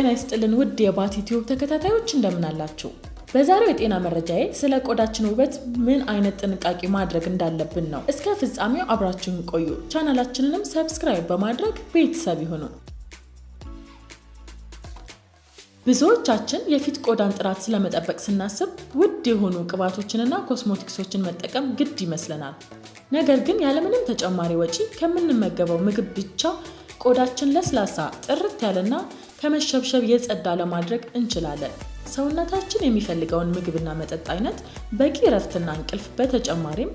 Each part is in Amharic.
ጤና ይስጥልን ውድ የባት ዩቲዩብ ተከታታዮች እንደምን አላችሁ? በዛሬው የጤና መረጃዬ ስለ ቆዳችን ውበት ምን አይነት ጥንቃቄ ማድረግ እንዳለብን ነው። እስከ ፍጻሜው አብራችሁን ቆዩ። ቻናላችንንም ሰብስክራይብ በማድረግ ቤተሰብ ይሁኑ። ብዙዎቻችን የፊት ቆዳን ጥራት ስለመጠበቅ ስናስብ ውድ የሆኑ ቅባቶችንና ኮስሞቲክሶችን መጠቀም ግድ ይመስለናል። ነገር ግን ያለምንም ተጨማሪ ወጪ ከምንመገበው ምግብ ብቻ ቆዳችን ለስላሳ፣ ጥርት ያለና ከመሸብሸብ የጸዳ ለማድረግ እንችላለን። ሰውነታችን የሚፈልገውን ምግብና መጠጥ አይነት፣ በቂ እረፍትና እንቅልፍ፣ በተጨማሪም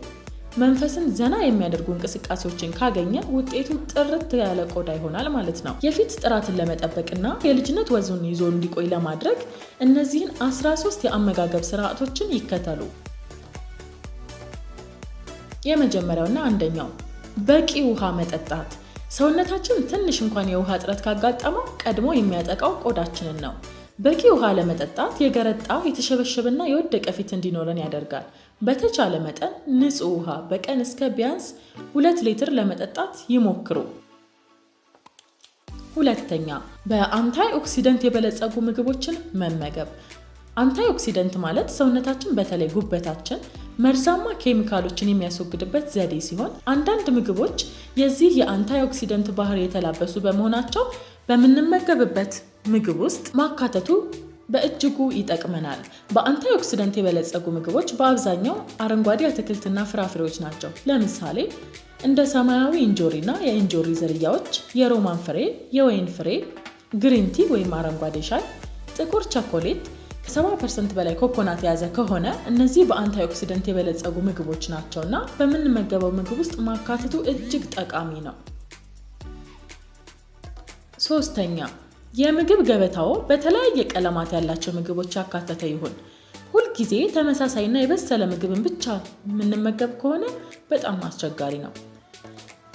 መንፈስን ዘና የሚያደርጉ እንቅስቃሴዎችን ካገኘ ውጤቱ ጥርት ያለ ቆዳ ይሆናል ማለት ነው። የፊት ጥራትን ለመጠበቅና የልጅነት ወዙን ይዞ እንዲቆይ ለማድረግ እነዚህን 13 የአመጋገብ ስርዓቶችን ይከተሉ። የመጀመሪያውና አንደኛው በቂ ውሃ መጠጣት። ሰውነታችን ትንሽ እንኳን የውሃ እጥረት ካጋጠመው ቀድሞ የሚያጠቃው ቆዳችንን ነው። በቂ ውሃ ለመጠጣት የገረጣ፣ የተሸበሸበና የወደቀ ፊት እንዲኖረን ያደርጋል። በተቻለ መጠን ንጹህ ውሃ በቀን እስከ ቢያንስ 2 ሊትር ለመጠጣት ይሞክሩ። ሁለተኛ፣ በአንታይ ኦክሲደንት የበለጸጉ ምግቦችን መመገብ። አንታይ ኦክሲደንት ማለት ሰውነታችን በተለይ ጉበታችን መርዛማ ኬሚካሎችን የሚያስወግድበት ዘዴ ሲሆን አንዳንድ ምግቦች የዚህ የአንታይ ኦክሲደንት ባህሪ የተላበሱ በመሆናቸው በምንመገብበት ምግብ ውስጥ ማካተቱ በእጅጉ ይጠቅመናል። በአንታይ ኦክሲደንት የበለጸጉ ምግቦች በአብዛኛው አረንጓዴ አትክልትና ፍራፍሬዎች ናቸው። ለምሳሌ እንደ ሰማያዊ እንጆሪና የእንጆሪ ዝርያዎች፣ የሮማን ፍሬ፣ የወይን ፍሬ፣ ግሪን ቲ ወይም አረንጓዴ ሻይ፣ ጥቁር ቸኮሌት ከ70% በላይ ኮኮናት የያዘ ከሆነ እነዚህ በአንታይ ኦክሲደንት የበለጸጉ ምግቦች ናቸውና በምንመገበው ምግብ ውስጥ ማካተቱ እጅግ ጠቃሚ ነው። ሶስተኛ፣ የምግብ ገበታው በተለያየ ቀለማት ያላቸው ምግቦች ያካተተ ይሁን። ሁልጊዜ ተመሳሳይና የበሰለ ምግብን ብቻ የምንመገብ ከሆነ በጣም አስቸጋሪ ነው።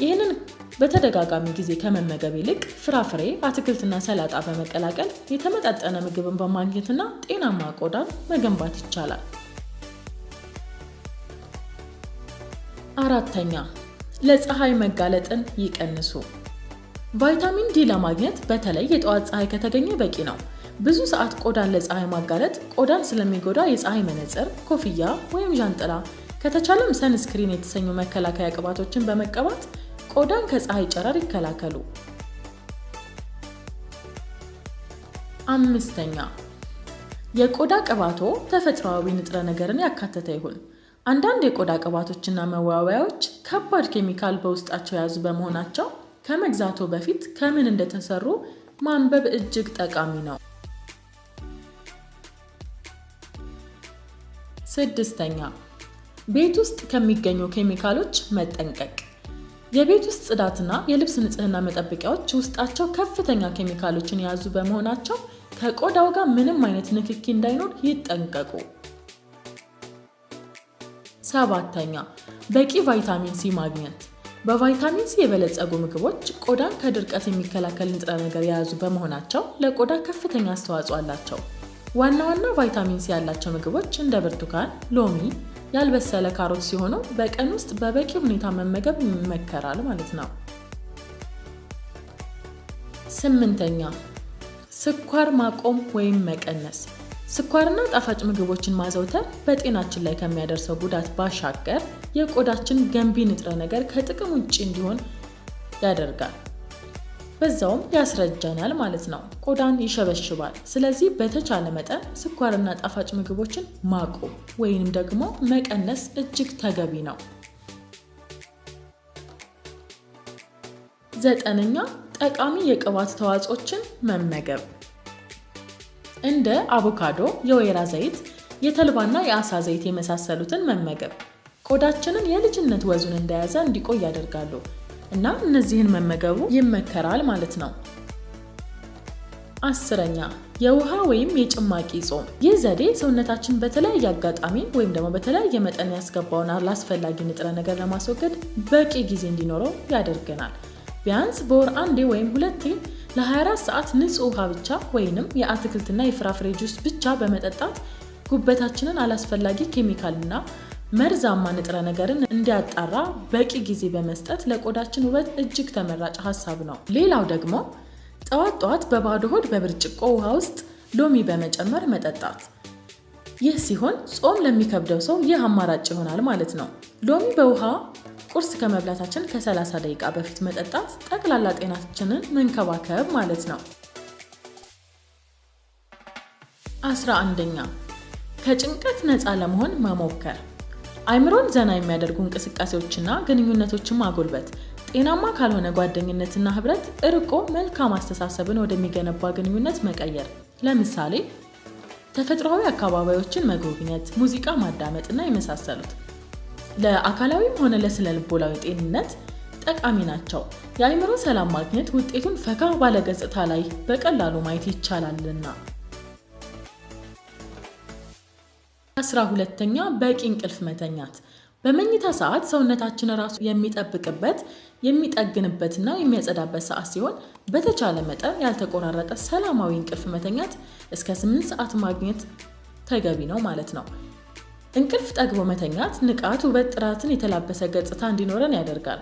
ይህንን በተደጋጋሚ ጊዜ ከመመገብ ይልቅ ፍራፍሬ፣ አትክልትና ሰላጣ በመቀላቀል የተመጣጠነ ምግብን በማግኘትና ጤናማ ቆዳን መገንባት ይቻላል። አራተኛ፣ ለፀሐይ መጋለጥን ይቀንሱ። ቫይታሚን ዲ ለማግኘት በተለይ የጠዋት ፀሐይ ከተገኘ በቂ ነው። ብዙ ሰዓት ቆዳን ለፀሐይ ማጋለጥ ቆዳን ስለሚጎዳ የፀሐይ መነጽር፣ ኮፍያ ወይም ዣንጥላ፣ ከተቻለም ሰንስክሪን የተሰኙ መከላከያ ቅባቶችን በመቀባት ቆዳን ከፀሐይ ጨረር ይከላከሉ። አምስተኛ፣ የቆዳ ቅባቶ ተፈጥሯዊ ንጥረ ነገርን ያካተተ ይሁን። አንዳንድ የቆዳ ቅባቶችና መዋቢያዎች ከባድ ኬሚካል በውስጣቸው የያዙ በመሆናቸው ከመግዛቶ በፊት ከምን እንደተሰሩ ማንበብ እጅግ ጠቃሚ ነው። ስድስተኛ፣ ቤት ውስጥ ከሚገኙ ኬሚካሎች መጠንቀቅ። የቤት ውስጥ ጽዳትና የልብስ ንጽህና መጠበቂያዎች ውስጣቸው ከፍተኛ ኬሚካሎችን የያዙ በመሆናቸው ከቆዳው ጋር ምንም አይነት ንክኪ እንዳይኖር ይጠንቀቁ። ሰባተኛ፣ በቂ ቫይታሚን ሲ ማግኘት። በቫይታሚን ሲ የበለጸጉ ምግቦች ቆዳን ከድርቀት የሚከላከል ንጥረ ነገር የያዙ በመሆናቸው ለቆዳ ከፍተኛ አስተዋጽኦ አላቸው። ዋና ዋና ቫይታሚን ሲ ያላቸው ምግቦች እንደ ብርቱካን፣ ሎሚ፣ ያልበሰለ ካሮት ሲሆኑ በቀን ውስጥ በበቂ ሁኔታ መመገብ ይመከራል ማለት ነው። ስምንተኛ፣ ስኳር ማቆም ወይም መቀነስ። ስኳርና ጣፋጭ ምግቦችን ማዘውተር በጤናችን ላይ ከሚያደርሰው ጉዳት ባሻገር የቆዳችን ገንቢ ንጥረ ነገር ከጥቅም ውጭ እንዲሆን ያደርጋል። በዛውም ያስረጀናል ማለት ነው። ቆዳን ይሸበሽባል። ስለዚህ በተቻለ መጠን ስኳርና ጣፋጭ ምግቦችን ማቆም ወይንም ደግሞ መቀነስ እጅግ ተገቢ ነው። ዘጠነኛ፣ ጠቃሚ የቅባት ተዋጽኦችን መመገብ። እንደ አቮካዶ፣ የወይራ ዘይት፣ የተልባና የአሳ ዘይት የመሳሰሉትን መመገብ ቆዳችንን የልጅነት ወዙን እንደያዘ እንዲቆይ ያደርጋሉ እና እነዚህን መመገቡ ይመከራል ማለት ነው። አስረኛ፣ የውሃ ወይም የጭማቂ ጾም። ይህ ዘዴ ሰውነታችን በተለያየ አጋጣሚ ወይም ደግሞ በተለያየ መጠን ያስገባውን አላስፈላጊ ንጥረ ነገር ለማስወገድ በቂ ጊዜ እንዲኖረው ያደርገናል። ቢያንስ በወር 1 ወይም 2 ለ24 ሰዓት ንጹህ ውሃ ብቻ ወይንም የአትክልትና የፍራፍሬ ጁስ ብቻ በመጠጣት ጉበታችንን አላስፈላጊ ኬሚካልና መርዛማ ንጥረ ነገርን እንዲያጣራ በቂ ጊዜ በመስጠት ለቆዳችን ውበት እጅግ ተመራጭ ሀሳብ ነው። ሌላው ደግሞ ጠዋት ጠዋት በባዶ ሆድ በብርጭቆ ውሃ ውስጥ ሎሚ በመጨመር መጠጣት። ይህ ሲሆን ጾም ለሚከብደው ሰው ይህ አማራጭ ይሆናል ማለት ነው። ሎሚ በውሃ ቁርስ ከመብላታችን ከ30 ደቂቃ በፊት መጠጣት ጠቅላላ ጤናችንን መንከባከብ ማለት ነው። 11ኛ ከጭንቀት ነፃ ለመሆን መሞከር። አይምሮን ዘና የሚያደርጉ እንቅስቃሴዎችና ግንኙነቶችን ማጎልበት። ጤናማ ካልሆነ ጓደኝነትና ህብረት እርቆ መልካም አስተሳሰብን ወደሚገነባ ግንኙነት መቀየር። ለምሳሌ ተፈጥሯዊ አካባቢዎችን መጎብኘት፣ ሙዚቃ ማዳመጥና የመሳሰሉት ለአካላዊም ሆነ ለስነ ልቦናዊ ጤንነት ጠቃሚ ናቸው። የአይምሮ ሰላም ማግኘት ውጤቱን ፈካ ባለ ገጽታ ላይ በቀላሉ ማየት ይቻላልና። 12ኛ በቂ እንቅልፍ መተኛት። በመኝታ ሰዓት ሰውነታችን ራሱ የሚጠብቅበት የሚጠግንበትና የሚያጸዳበት ሰዓት ሲሆን በተቻለ መጠን ያልተቆራረጠ ሰላማዊ እንቅልፍ መተኛት እስከ 8 ሰዓት ማግኘት ተገቢ ነው ማለት ነው። እንቅልፍ ጠግቦ መተኛት ንቃት፣ ውበት፣ ጥራትን የተላበሰ ገጽታ እንዲኖረን ያደርጋል።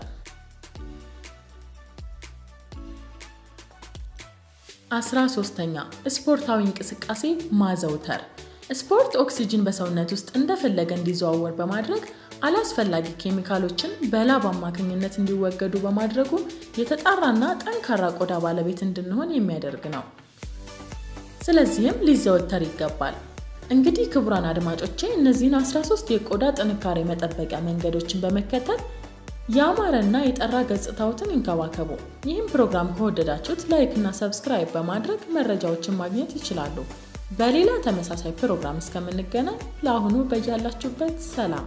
13ኛ ስፖርታዊ እንቅስቃሴ ማዘውተር። ስፖርት ኦክሲጅን በሰውነት ውስጥ እንደፈለገ እንዲዘዋወር በማድረግ አላስፈላጊ ኬሚካሎችን በላብ አማካኝነት እንዲወገዱ በማድረጉ የተጣራና ጠንካራ ቆዳ ባለቤት እንድንሆን የሚያደርግ ነው። ስለዚህም ሊዘወተር ይገባል። እንግዲህ ክቡራን አድማጮቼ እነዚህን 13 የቆዳ ጥንካሬ መጠበቂያ መንገዶችን በመከተል ያማረና የጠራ ገጽታዎትን ይንከባከቡ። ይህም ፕሮግራም ከወደዳችሁት ላይክ እና ሰብስክራይብ በማድረግ መረጃዎችን ማግኘት ይችላሉ። በሌላ ተመሳሳይ ፕሮግራም እስከምንገናኝ ለአሁኑ በያላችሁበት ሰላም።